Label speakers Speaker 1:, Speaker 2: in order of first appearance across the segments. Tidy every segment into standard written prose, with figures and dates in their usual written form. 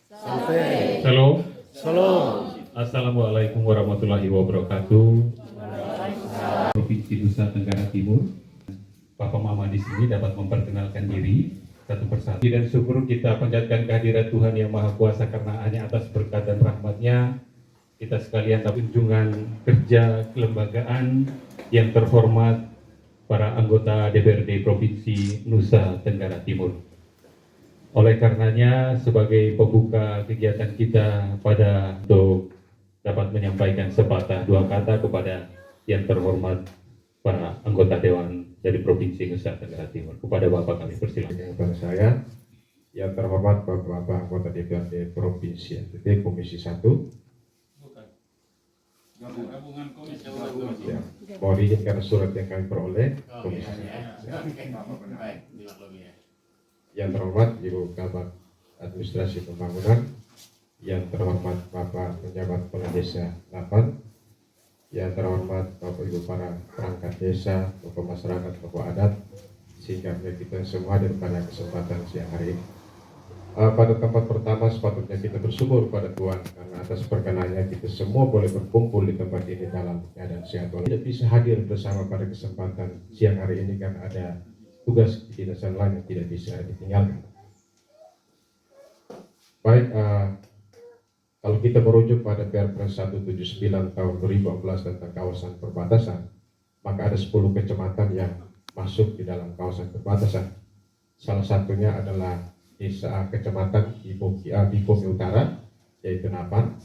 Speaker 1: Shalom. Assalamualaikum warahmatullahi wabarakatuh. Provinsi Nusa Tenggara Timur. Bapak Mama di sini dapat memperkenalkan diri satu persatu. Dan syukur kita panjatkan kehadirat Tuhan Yang Maha Kuasa karena hanya atas berkat dan rahmat-Nya kita sekalian kunjungan kerja kelembagaan yang terhormat para anggota DPRD Provinsi Nusa Tenggara Timur. Oleh karenanya, sebagai pembuka kegiatan kita untuk dapat menyampaikan sepatah dua kata kepada yang terhormat para anggota Dewan dari Provinsi Nusa Tenggara Timur. Kepada Bapak kami persilakan.
Speaker 2: Kepada saya, yang terhormat Bapak anggota DPRD Provinsi NTT Komisi 1.
Speaker 3: Gabungan komisi
Speaker 2: Ya, mohon izin karena surat yang kami peroleh Komisi 1. Yang terhormat Ibu Kabag Administrasi Pembangunan, yang terhormat Bapak Penjabat Kepala Desa 8, yang terhormat Bapak Ibu para perangkat desa, tokoh masyarakat, tokoh adat, sehingga kita semua hadir pada kesempatan siang hari ini. Pada tempat pertama sepatutnya kita bersyukur pada Tuhan karena atas perkenannya kita semua boleh berkumpul di tempat ini dalam keadaan sehat. Tidak bisa hadir bersama pada kesempatan siang hari ini kan ada tugas kedinasan lain yang tidak bisa ditinggalkan. Baik, kalau kita merujuk pada Perpres 179 tahun 2014 tentang kawasan perbatasan, maka ada 10 kecamatan yang masuk di dalam kawasan perbatasan. Salah satunya adalah desa kecamatan Bikomi Utara, yaitu Napan,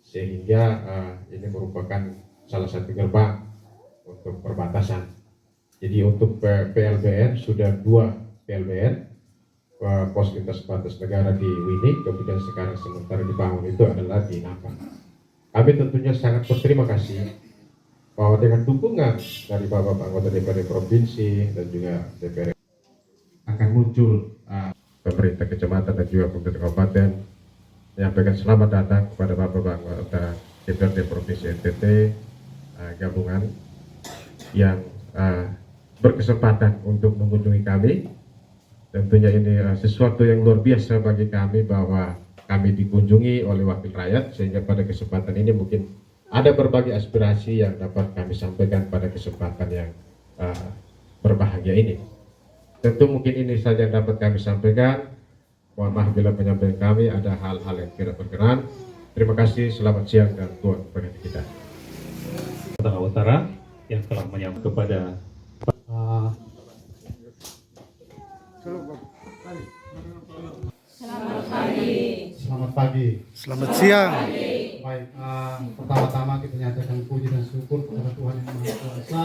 Speaker 2: sehingga ini merupakan salah satu gerbang untuk perbatasan. Jadi untuk PLBN sudah 2 PLBN, pos lintas batas negara di Winik, kemudian sekarang sementara dibangun itu adalah di Napan. Kami tentunya sangat berterima kasih bahwa dengan dukungan dari Bapak anggota DPRD Provinsi dan juga DPRD akan muncul pemerintah kecamatan dan juga pemerintah kabupaten menyampaikan selamat datang kepada Bapak anggota DPRD Provinsi NTT gabungan yang berkesempatan untuk mengunjungi kami. Tentunya ini sesuatu yang luar biasa bagi kami bahwa kami dikunjungi oleh wakil rakyat, sehingga pada kesempatan ini mungkin ada berbagai aspirasi yang dapat kami sampaikan pada kesempatan yang berbahagia ini. Tentu mungkin ini saja yang dapat kami sampaikan. Mohon maaf bila penyampaian kami ada hal-hal yang tidak berkenan. Terima kasih, selamat siang dan Tuhan memberkati kita.
Speaker 1: Tengah Utara yang telah menyampaikan kepada
Speaker 4: Selamat pagi.
Speaker 5: Selamat siang.
Speaker 4: Baik, pertama-tama kita nyatakan puji dan syukur kepada Tuhan Yang Maha Kuasa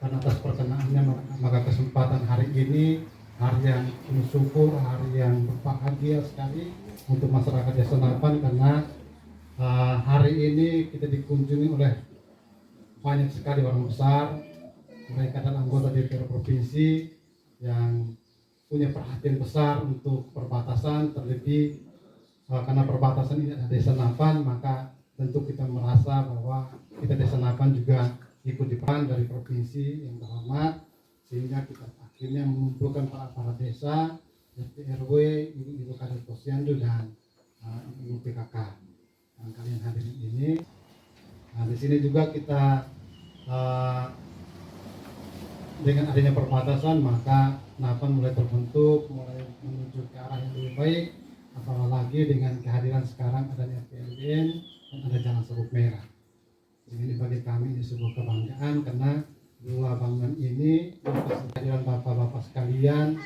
Speaker 4: dan atas perkenaannya, maka kesempatan hari ini hari yang penuh syukur, hari yang berbahagia sekali untuk masyarakat Desa Napan karena hari ini kita dikunjungi oleh banyak sekali orang besar. Mereka adalah anggota DPR Provinsi yang punya perhatian besar untuk perbatasan, terlebih karena perbatasan ini ada Desa Napan, maka tentu kita merasa bahwa kita Desa Napan juga ikut diperan dari provinsi yang terhormat, sehingga kita akhirnya mengumpulkan para desa, RT RW, ibu Kadek Posyandu dan ibu PKK yang kalian hadirin ini. Nah, di sini juga kita dengan adanya perbatasan, maka Napan mulai terbentuk, mulai menuju ke arah yang lebih baik, apalagi dengan kehadiran sekarang adanya PLBN dan ada Jalan Serut Merah. Ini bagi kami ini sebuah kebanggaan karena dua bangunan ini atas kehadiran bapak-bapak sekalian,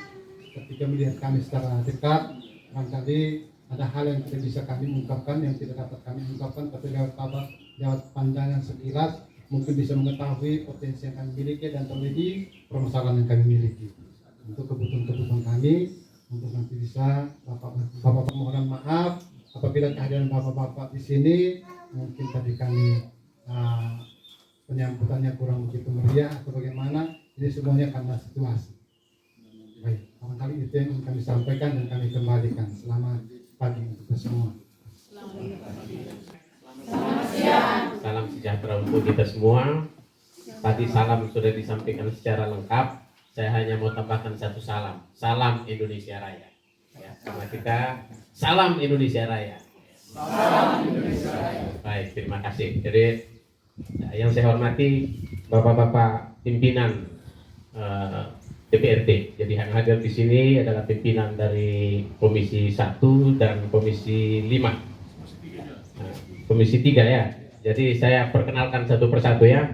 Speaker 4: ketika melihat kami secara dekat, barangkali ada hal yang tidak bisa kami ungkapkan, yang tidak dapat kami ungkapkan, tapi lewat pandangan sekilas mungkin bisa mengetahui potensi yang kami miliki dan terlebih permasalahan yang kami miliki. Untuk kebutuhan kami, untuk nanti bisa bapak-bapak mohon maaf apabila kehadiran bapak-bapak di sini mungkin tadi kami penyambutannya kurang begitu meriah atau bagaimana. Ini semuanya karena situasi. Baik, barangkali itu yang kami sampaikan dan kami kembalikan. Selamat pagi untuk kita semua.
Speaker 6: Salam sejahtera untuk kita semua. Tadi salam sudah disampaikan secara lengkap. Saya hanya mau tambahkan satu salam. Salam Indonesia Raya. Ya, karena kita salam Indonesia Raya. Baik, terima kasih. Jadi yang saya hormati Bapak-bapak pimpinan DPRD. Jadi yang hadir di sini adalah pimpinan dari Komisi 1 dan Komisi 5. Komisi 3 ya. Jadi saya perkenalkan satu persatu ya.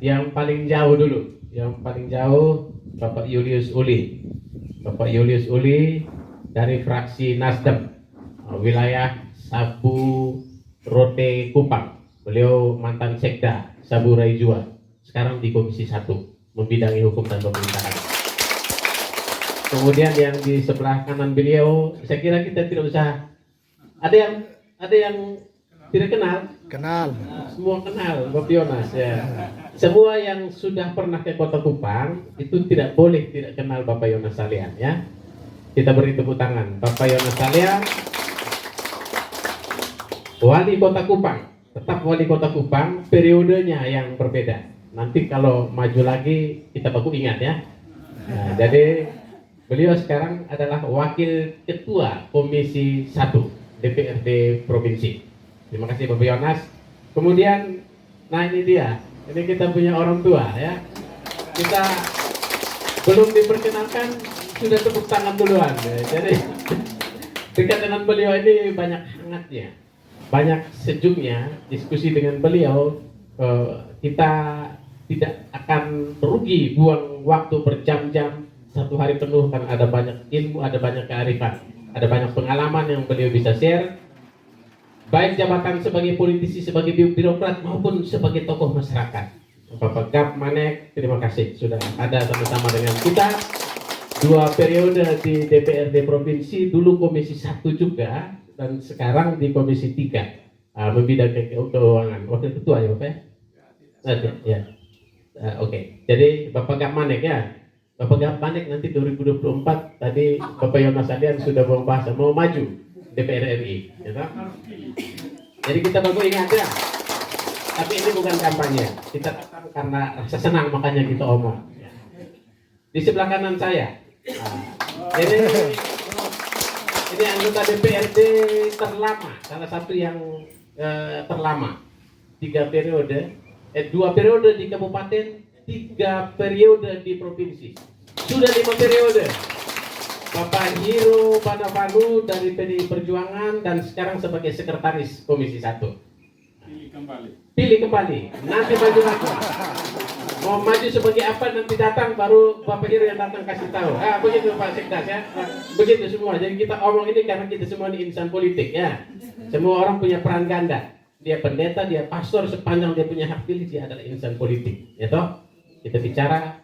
Speaker 6: Yang paling jauh dulu. Yang paling jauh Bapak Julius Uli. Bapak Julius Uli dari fraksi Nasdem, wilayah Sabu Rote Kupang. Beliau mantan sekda Sabu Raijua, sekarang di Komisi 1 membidangi hukum dan pemerintahan. Kemudian yang di sebelah kanan beliau, saya kira kita tidak usah, ada yang tidak kenal?
Speaker 5: Kenal.
Speaker 6: Semua kenal Bapak Yonas ya. Semua yang sudah pernah ke Kota Kupang itu tidak boleh tidak kenal Bapak Yonas Salian ya. Kita beri tepuk tangan. Bapak Yonas Salian, Wali Kota Kupang, tetap Wali Kota Kupang, periodenya yang berbeda. Nanti kalau maju lagi kita baku ingat ya. Nah, jadi beliau sekarang adalah Wakil Ketua Komisi 1 DPRD Provinsi. Terima kasih Bapak Yonas. Kemudian, nah ini dia. Ini kita punya orang tua ya. Kita belum diperkenalkan sudah tepuk tangan duluan. Ya. Jadi dekat dengan beliau ini banyak hangatnya, banyak sejuknya diskusi dengan beliau. Kita tidak akan merugi buang waktu berjam-jam, satu hari penuh, kan ada banyak ilmu, ada banyak kearifan, ada banyak pengalaman yang beliau bisa share. Baik jabatan sebagai politisi, sebagai birokrat maupun sebagai tokoh masyarakat. Bapak Gap Manek, terima kasih sudah ada sama-sama dengan kita. 2 periode di DPRD Provinsi, dulu Komisi 1 juga, dan sekarang di Komisi 3 membidangi keuangan. Wakil Ketua ya Bapak ya? Ya. Oke. Jadi Bapak Gap Manek ya. Bapak Gap Manek nanti 2024 tadi Bapak Yonas Salian sudah membahas mau maju DPR RI, ya tak? Jadi kita baru ingat ya. Tapi ini bukan kampanye. Kita datang karena rasa senang makanya kita omong. Di sebelah kanan saya, ini anggota DPRD terlama, salah satu yang terlama, 2 periode di kabupaten, 3 periode di provinsi, sudah 5 periode. Bapak Hiro Padavanu dari PDI Perjuangan dan sekarang sebagai sekretaris Komisi 1. Pilih kembali. Nanti maju lagi. Mau maju sebagai apa nanti datang baru Bapak Hiro yang datang kasih tahu. Begitu Pak Sekdas ya. Begitu semua. Jadi kita omong ini karena kita semua ini insan politik ya. Semua orang punya peran ganda. Dia pendeta, dia pastor, sepanjang dia punya hak pilih dia adalah insan politik. Ya toh? Kita bicara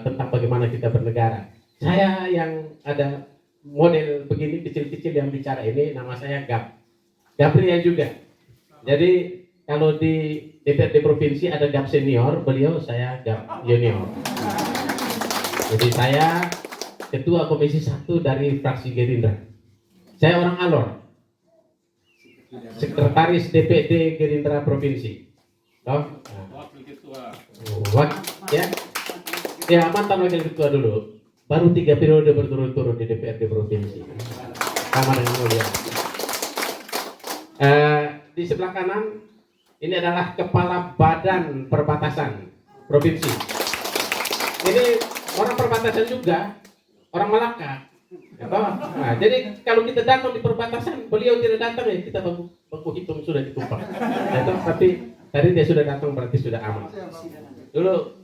Speaker 6: tentang bagaimana kita bernegara. Saya yang ada model begini kecil-kecil yang bicara ini nama saya Gap. Gabriel juga. Jadi kalau di DPRD Provinsi ada Gap Senior, beliau saya Gap Junior. Jadi saya Ketua Komisi 1 dari fraksi Gerindra. Saya orang Alor. Sekretaris DPD Gerindra Provinsi. Toh?
Speaker 3: Wakil Ketua.
Speaker 6: Ya. Ya, mantan Wakil Ketua dulu. Baru 3 periode berturut-turut di DPRD Provinsi. Sama dengan mulia. Di sebelah kanan ini adalah Kepala Badan Perbatasan Provinsi. Ini orang perbatasan juga, orang Malaka. Nah, jadi kalau kita datang di perbatasan, beliau tidak datang ya kita baku hitung sudah ditumpang. Tapi tadi dia sudah datang berarti sudah aman. Dulu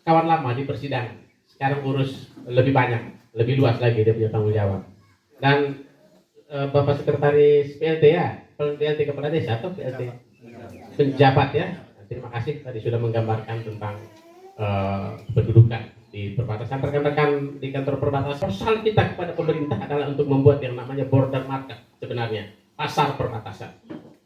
Speaker 6: kawan lama di persidangan. Sekarang urus lebih banyak, lebih luas lagi dia punya tanggung jawab. Dan Bapak Sekretaris PLT ya, PLT Kepala Desa atau PLT penjabat ya. Terima kasih tadi sudah menggambarkan tentang pendudukan di perbatasan. Rekan-rekan di kantor perbatasan, proposal kita kepada pemerintah adalah untuk membuat yang namanya border market sebenarnya, pasar perbatasan.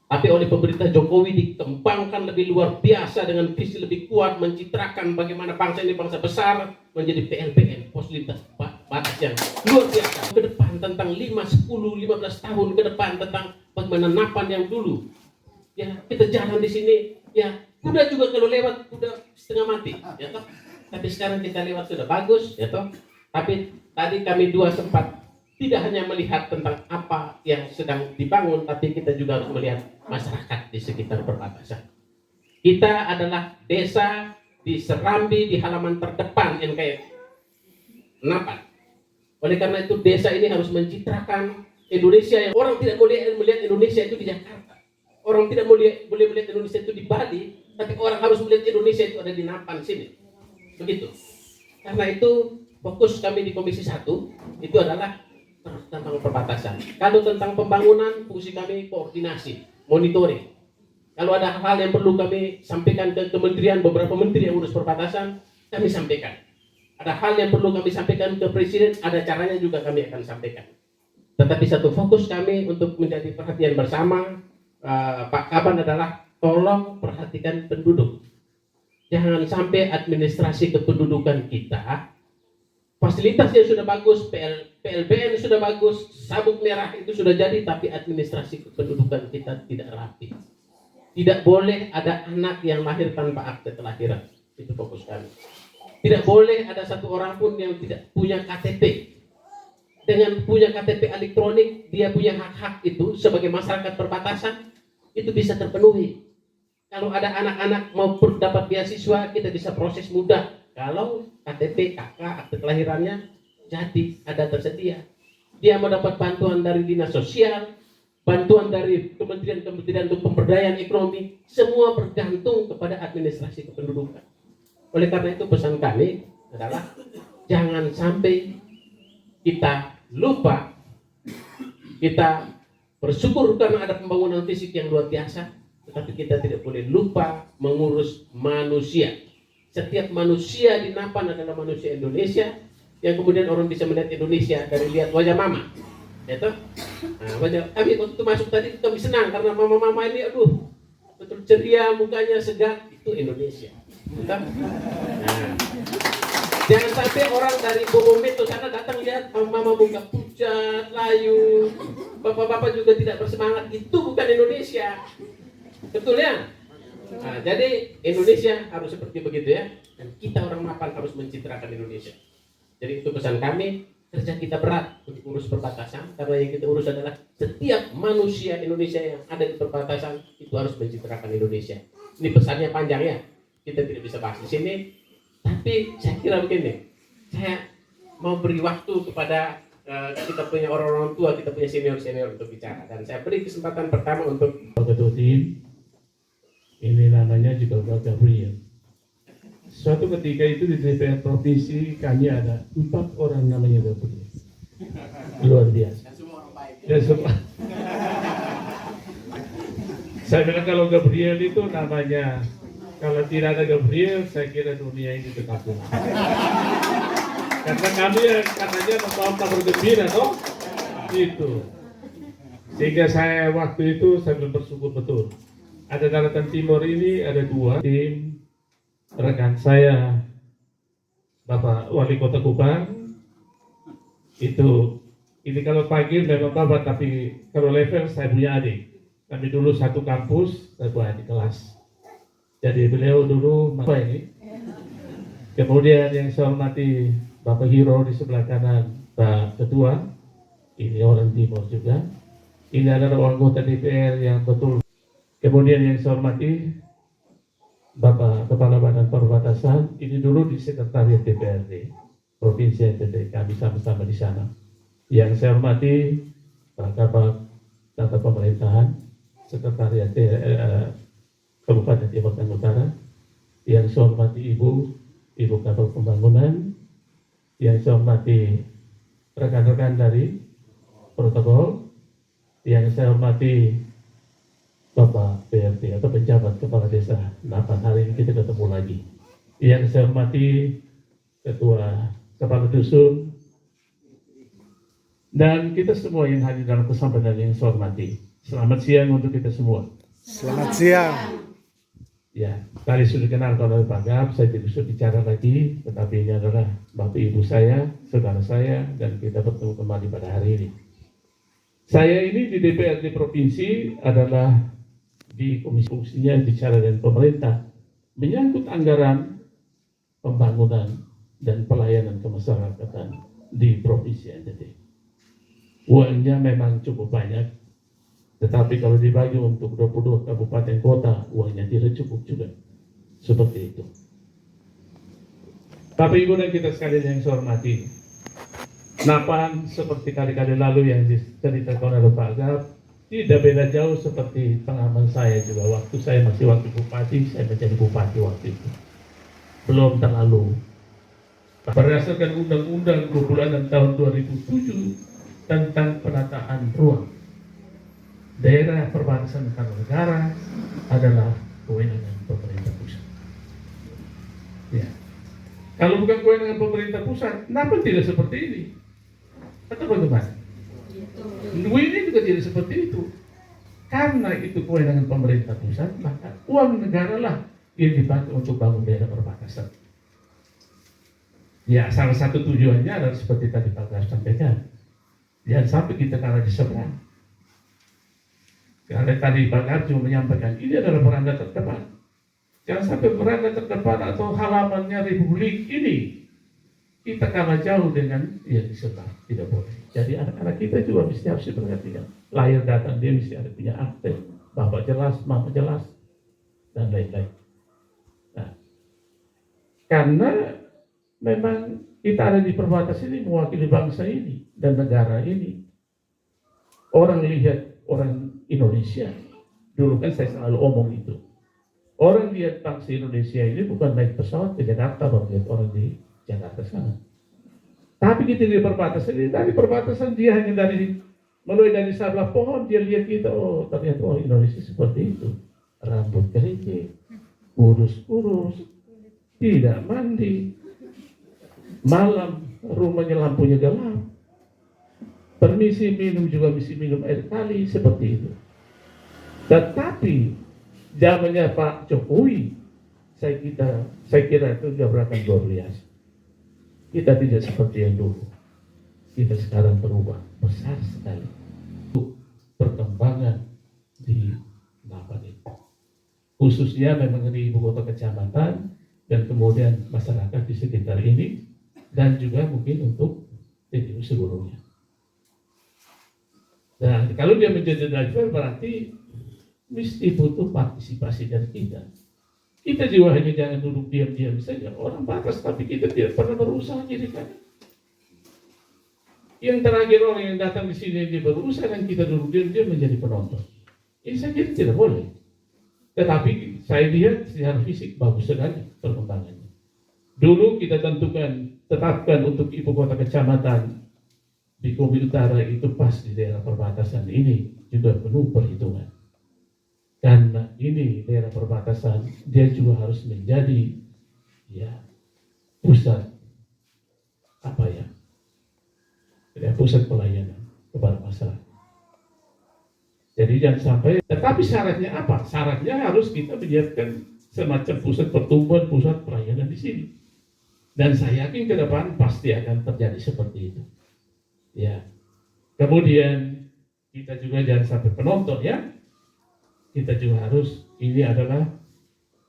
Speaker 6: Tapi oleh pemerintah Jokowi dikembangkan lebih luar biasa dengan visi lebih kuat, mencitrakan bagaimana bangsa ini bangsa besar, menjadi PLBN, pos lintas batas yang luar biasa. Ke depan tentang 5, 10, 15 tahun ke depan tentang bagaimana napan yang dulu. Ya, kita jalan di sini, ya kuda juga kalau lewat kuda setengah mati, ya toh. Tapi sekarang kita lewat sudah bagus, ya toh. Tapi tadi kami 2 sempat tidak hanya melihat tentang apa yang sedang dibangun, tapi kita juga harus melihat masyarakat di sekitar perbatasan. Kita adalah desa di Serambi, di halaman terdepan NKRI Napan. Oleh karena itu desa ini harus mencitrakan Indonesia yang orang tidak boleh melihat Indonesia itu di Jakarta. Orang tidak boleh melihat Indonesia itu di Bali, tapi orang harus melihat Indonesia itu ada di Napan sini. Begitu. Karena itu fokus kami di Komisi 1 itu adalah tentang perbatasan. Kalau tentang pembangunan, fungsi kami koordinasi, monitoring. Kalau ada hal yang perlu kami sampaikan ke kementerian, beberapa menteri yang urus perbatasan, kami sampaikan. Ada hal yang perlu kami sampaikan ke presiden, ada caranya juga kami akan sampaikan. Tetapi satu fokus kami untuk menjadi perhatian bersama, Pak Kaban adalah tolong perhatikan penduduk. Jangan sampai administrasi kependudukan kita, fasilitasnya sudah bagus, PLBN sudah bagus, sabuk merah itu sudah jadi, tapi administrasi kependudukan kita tidak rapi. Tidak boleh ada anak yang lahir tanpa akte kelahiran. Itu fokus kami. Tidak boleh ada satu orang pun yang tidak punya KTP. Dengan punya KTP elektronik, dia punya hak-hak itu sebagai masyarakat perbatasan, itu bisa terpenuhi. Kalau ada anak-anak mau dapat beasiswa, kita bisa proses mudah. Kalau KTP, KK, akte kelahirannya jadi ada tersedia. Dia mau dapat bantuan dari dinas sosial, bantuan dari kementerian-kementerian untuk pemberdayaan ekonomi, semua bergantung kepada administrasi kependudukan. Oleh karena itu pesan kami adalah jangan sampai kita lupa, kita bersyukur karena ada pembangunan fisik yang luar biasa, tetapi kita tidak boleh lupa mengurus manusia. Setiap manusia di Napan adalah manusia Indonesia, yang kemudian orang bisa melihat Indonesia dari lihat wajah mama. Itu, wajah kami waktu masuk tadi kami senang karena mama-mama ini, aduh, betul ceria, mukanya segar, itu Indonesia. Nah, jangan sampai orang dari Bohomit ke sana datang lihat mama muka pucat, layu, bapak-bapak juga tidak bersemangat, itu bukan Indonesia. Betul ya? Nah, jadi Indonesia harus seperti begitu ya, dan kita orang Napan harus mencitrakan Indonesia. Jadi itu pesan kami, kerja kita berat untuk urus perbatasan, karena yang kita urus adalah setiap manusia Indonesia yang ada di perbatasan itu harus mencitrakan Indonesia. Ini pesannya panjang ya, kita tidak bisa bahas di sini, tapi saya kira begini, saya mau beri waktu kepada kita punya orang-orang tua, kita punya senior-senior untuk bicara, dan saya beri kesempatan pertama untuk
Speaker 1: Ketua Tim, ini namanya juga Bapak Gabriel. Suatu ketika itu di DPR Provinsi kami ada 4 orang namanya Gabriel. Luar biasa. Dan semua. Saya bilang kalau Gabriel itu namanya, kalau tidak ada Gabriel, saya kira dunia ini terkabung. Karena kami yang katanya membawa kabar gembira, toh? Itu. Sehingga saya waktu itu saya bersyukur betul. Ada Daratan Timur ini ada 2 tim rekan saya, Bapak Wali Kota Kupang. Itu ini kalau panggil memang Bapak, tapi kalau level saya punya adik. Kami dulu satu kampus, satu adik kelas. Jadi beliau dulu apa ini. Kemudian yang saya hormati Bapak Hiro di sebelah kanan, Pak Ketua. Ini orang Timur juga. Ini adalah anggota DPR yang betul. Kemudian yang saya hormati Bapak Kepala Badan Perbatasan, ini dulu di Sekretariat DPRD Provinsi NTT, kami sama-sama di sana. Yang saya hormati Pak Kabak Tata Pemerintahan Sekretariat Kabupaten Timur Tengah Utara. Yang saya hormati Ibu Kabak Pembangunan. Yang saya hormati rekan-rekan dari protokol. Yang saya hormati Bapak PRT atau penjabat Kepala Desa Napan. Hari ini kita ketemu lagi. Yang saya hormati Ketua Kepala Dusun dan kita semua yang hadir dalam kesempatan yang saya hormati. Selamat siang untuk kita semua.
Speaker 5: Selamat siang.
Speaker 1: Ya, tadi sudah kenal oleh Pak Gap, saya tidak bisa bicara lagi, tetapi ini adalah Bapak Ibu saya, saudara saya, dan kita bertemu kembali pada hari ini. Saya ini di DPRD Provinsi adalah di komisi fungsinya bicara dengan pemerintah menyangkut anggaran pembangunan dan pelayanan kemasyarakatan di Provinsi NTT.
Speaker 7: uangnya memang cukup banyak, tetapi kalau dibagi untuk 22 kabupaten kota, uangnya tidak cukup juga. Seperti itu. Bapak Ibu dan kita sekalian yang saya hormati, Napan seperti kali-kali lalu yang diceritakan oleh Pak Gap, tidak beda jauh seperti pengalaman saya juga. Waktu saya masih wakil bupati, saya menjadi bupati waktu itu. Belum terlalu. Berdasarkan Undang-Undang 26 tahun 2007 tentang penataan ruang, daerah perbatasan antar negara adalah kewenangan pemerintah pusat. Ya. Kalau bukan kewenangan pemerintah pusat, kenapa tidak seperti ini? Atau bagaimana? Ini juga tidak seperti itu. Karena itu kewenangan pemerintah pusat, maka uang negara lah yang dipakai untuk bangun daerah perbatasan. Ya, salah satu tujuannya adalah seperti tadi Pak Gas sampaikan. Jangan sampai kita kalah di seberang. Karena tadi Pak Gas cuma menyampaikan, ini adalah beranda terdepan. Jangan sampai berada terdepan atau halamannya Republik ini kita kalah jauh dengan yang di sebelah. Tidak boleh. Jadi anak-anak kita juga mesti harus diperhatikan. Lahir datang dia mesti ada punya akte, bapak jelas, mama jelas, dan lain-lain. Nah, karena memang kita ada di perbatasan ini mewakili bangsa ini dan negara ini. Orang lihat orang Indonesia. Dulu kan saya selalu omong itu. Orang lihat bangsa Indonesia ini bukan naik pesawat ke Jakarta, baru lihat orang di Jakarta sana. Tapi kita di perbatasan ini, dari perbatasan dia hanya mulai dari sebelah pohon, dia lihat kita, oh ternyata Indonesia seperti itu. Rambut keriting, kurus-kurus, tidak mandi, malam rumahnya lampunya gelap, permisi minum juga mesti minum air kali, seperti itu. Tetapi zamannya Pak Jokowi, saya kira itu gebrakan luar biasa. Kita tidak seperti yang dulu. Kita sekarang berubah besar sekali. Perkembangan di Napan ini, khususnya memang di ibu kota kecamatan dan kemudian masyarakat di sekitar ini, dan juga mungkin untuk TPU seluruhnya. Dan kalau dia menjadi driver berarti mesti butuh partisipasi dari kita. Kita juga hanya jangan duduk diam-diam saja. Orang batas, tapi kita tidak pernah berusaha jadikan. Yang terakhir orang yang datang di sini dia berusaha dan kita duduk diam-diam menjadi penonton. Ini saya kira tidak boleh. Tetapi saya lihat secara fisik bagus sekali perkembangannya. Dulu kita tetapkan untuk ibu kota kecamatan di Kobe Utara itu pas di daerah perbatasan ini juga penuh perhitungan. Karena ini daerah perbatasan, dia juga harus menjadi pusat pusat pelayanan kepada masyarakat. Jadi jangan sampai, tetapi syaratnya apa? Syaratnya harus kita menyiapkan semacam pusat pertumbuhan, pusat pelayanan di sini. Dan saya yakin ke depan pasti akan terjadi seperti itu. Ya. Kemudian kita juga jangan sampai penonton ya. Kita juga harus, ini adalah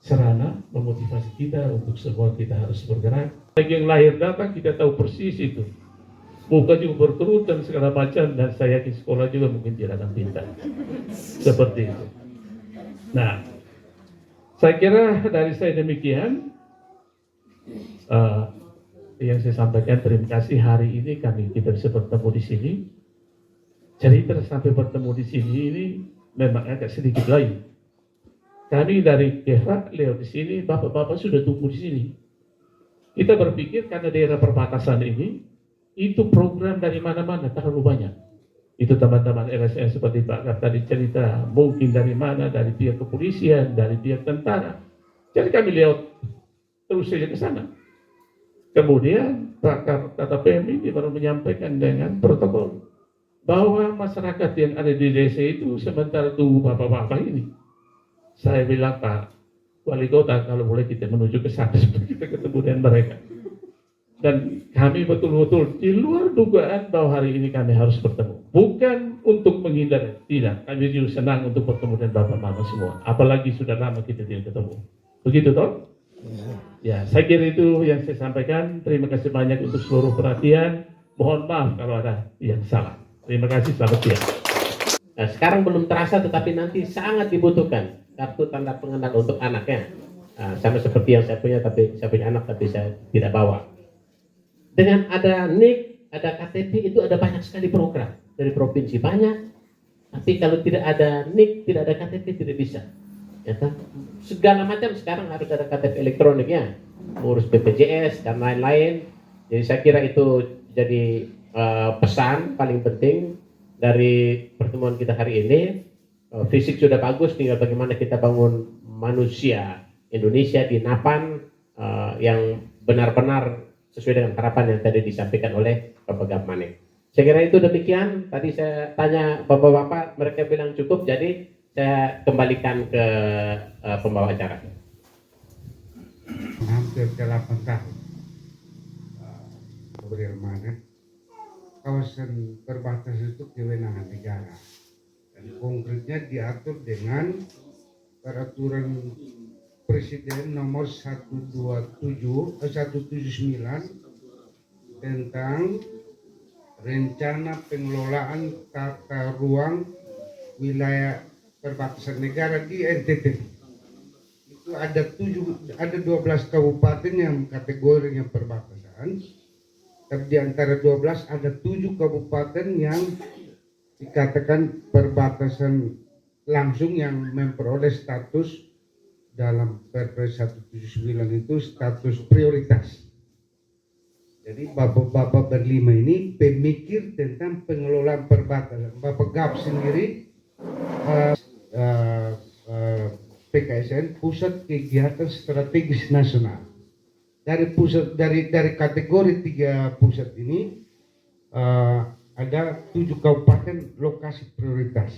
Speaker 7: sarana memotivasi kita untuk semua kita harus bergerak. Bagi yang lahir datang kita tahu persis itu. Muka juga berkerut dan segala macam, dan saya yakin sekolah juga mungkin tidak akan pintar. Seperti itu. Nah, saya kira dari saya demikian yang saya sampaikan. Terima kasih hari ini kita bisa bertemu di sini. Cerita sampai bertemu di sini ini memang agak sedikit lain. Kami dari Kefra lewat di sini, bapak-bapak sudah tunggu di sini. Kita berpikir karena daerah perbatasan ini, itu program dari mana-mana terlalu banyak. Itu teman-teman LSM seperti Pak Gap tadi cerita, mungkin dari mana, dari pihak kepolisian, dari pihak tentara. Jadi kami lewat terus saja ke sana. Kemudian Pak Kata PM ini baru menyampaikan dengan protokol bahwa masyarakat yang ada di desa itu sementara tunggu bapak-bapak ini. Saya bilang, Pak Wali Kota, kalau boleh kita menuju ke sana supaya kita ketemu dengan mereka. Dan kami betul-betul di luar dugaan bahwa hari ini kami harus bertemu. Bukan untuk menghindar, tidak. Kami juga senang untuk bertemu dengan bapak mama semua. Apalagi sudah lama kita tidak ketemu. Begitu toh? Ya, saya kira itu yang saya sampaikan. Terima kasih banyak untuk seluruh perhatian. Mohon maaf kalau ada yang salah. Terima kasih, selamat siang.
Speaker 6: Nah, sekarang belum terasa tetapi nanti sangat dibutuhkan kartu tanda pengenal untuk anaknya. Nah, sama seperti yang saya punya, tapi saya punya anak tapi saya tidak bawa. Dengan ada NIK, ada KTP, itu ada banyak sekali program dari provinsi banyak. Tapi kalau tidak ada NIK, tidak ada KTP, tidak bisa. Ya, kan? Segala macam sekarang harus ada KTP elektroniknya, urus BPJS dan lain-lain. Jadi saya kira itu jadi pesan paling penting dari pertemuan kita hari ini. Fisik sudah bagus, tinggal bagaimana kita bangun manusia Indonesia di Napan yang benar-benar sesuai dengan harapan yang tadi disampaikan oleh Bapak Gapmanik. Saya kira itu demikian. Tadi saya tanya Bapak-Bapak, mereka bilang cukup, jadi saya kembalikan ke pembawa acara.
Speaker 8: Hampir 8 tahun bagaimana kawasan perbatasan itu kewenangan negara, dan konkretnya diatur dengan peraturan Presiden nomor 179 tentang rencana pengelolaan tata ruang wilayah perbatasan negara di NTT. Itu ada 12 kabupaten yang kategorinya perbatasan, tapi di antara 12 ada 7 kabupaten yang dikatakan perbatasan langsung yang memperoleh status dalam Perpres 179 itu status prioritas. Jadi bapak-bapak berlima ini pemikir tentang pengelolaan perbatasan. Bapak Gap sendiri PKSN, Pusat Kegiatan Strategis Nasional. Dari kategori 3 pusat ini ada 7 kabupaten lokasi prioritas.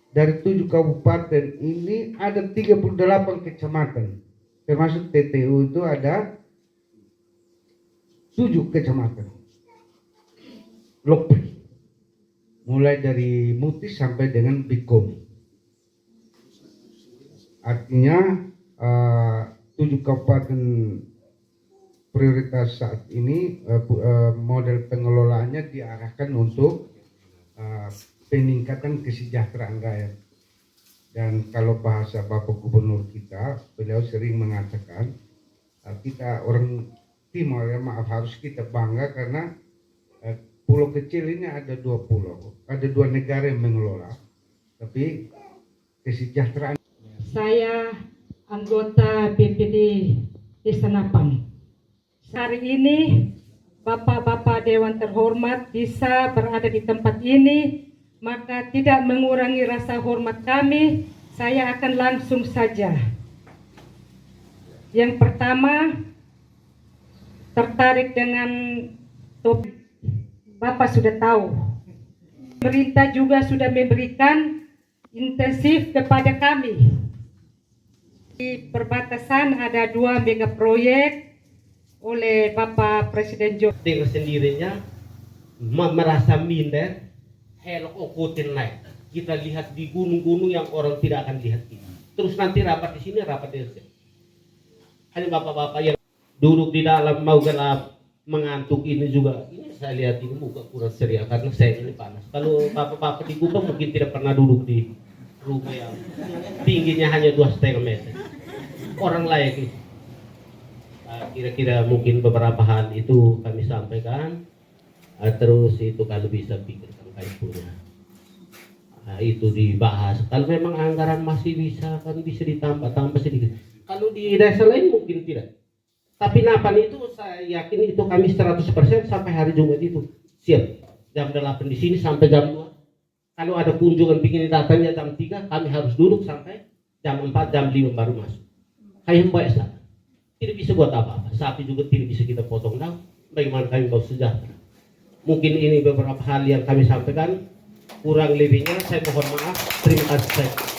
Speaker 8: Dari 7 kabupaten ini ada 38 kecamatan, termasuk TTU itu ada 7 kecamatan Lokpri, mulai dari Mutis sampai dengan Bikom. Artinya 7 kabupaten prioritas saat ini model pengelolaannya diarahkan untuk peningkatan kesejahteraan rakyat. Dan kalau bahasa Bapak Gubernur kita, beliau sering mengatakan kita orang Timor, ya maaf, harus kita bangga karena pulau kecil ini ada 2 pulau, ada 2 negara yang mengelola, tapi kesejahteraan.
Speaker 9: Saya anggota BPD Desa Napan. Hari ini Bapak-bapak Dewan terhormat bisa berada di tempat ini, maka tidak mengurangi rasa hormat kami. Saya akan langsung saja. Yang pertama, tertarik dengan topik. Bapak sudah tahu, pemerintah juga sudah memberikan intensif kepada kami. Di perbatasan ada 2 mega proyek oleh Bapak Presiden Jokowi.
Speaker 10: Dengan sendirinya merasa minder, helok okutin naik. Kita lihat di gunung-gunung yang orang tidak akan lihat ini. Terus nanti rapat di sini, rapat di sini. Hanya bapak-bapak yang duduk di dalam mau gelap mengantuk ini juga. Ini saya lihat ini muka kurang ceria karena saya ini panas. Kalau bapak-bapak di Gubeng mungkin tidak pernah duduk di rumah yang tingginya hanya 2,5 meter. Orang layak itu. Kira-kira mungkin beberapa hal itu kami sampaikan. Terus itu kalau bisa pikirkan kami punya. Itu dibahas. Kalau memang anggaran masih bisa, kan bisa ditambah sedikit. Kalau di desa lain mungkin tidak. Tapi Napan itu saya yakin itu kami 100% sampai hari Jumat itu siap. Jam 8 di sini sampai jam 2. Kalau ada kunjungan bikin datangnya jam 3, kami harus duduk sampai jam 4, jam 5 baru masuk. Kayak mbak sana. Tidak bisa buat apa-apa. Sapi juga tidak bisa kita potong down. Bagaimana kami mau sejahtera? Mungkin ini beberapa hal yang kami sampaikan. Kurang lebihnya saya mohon maaf. Terima kasih.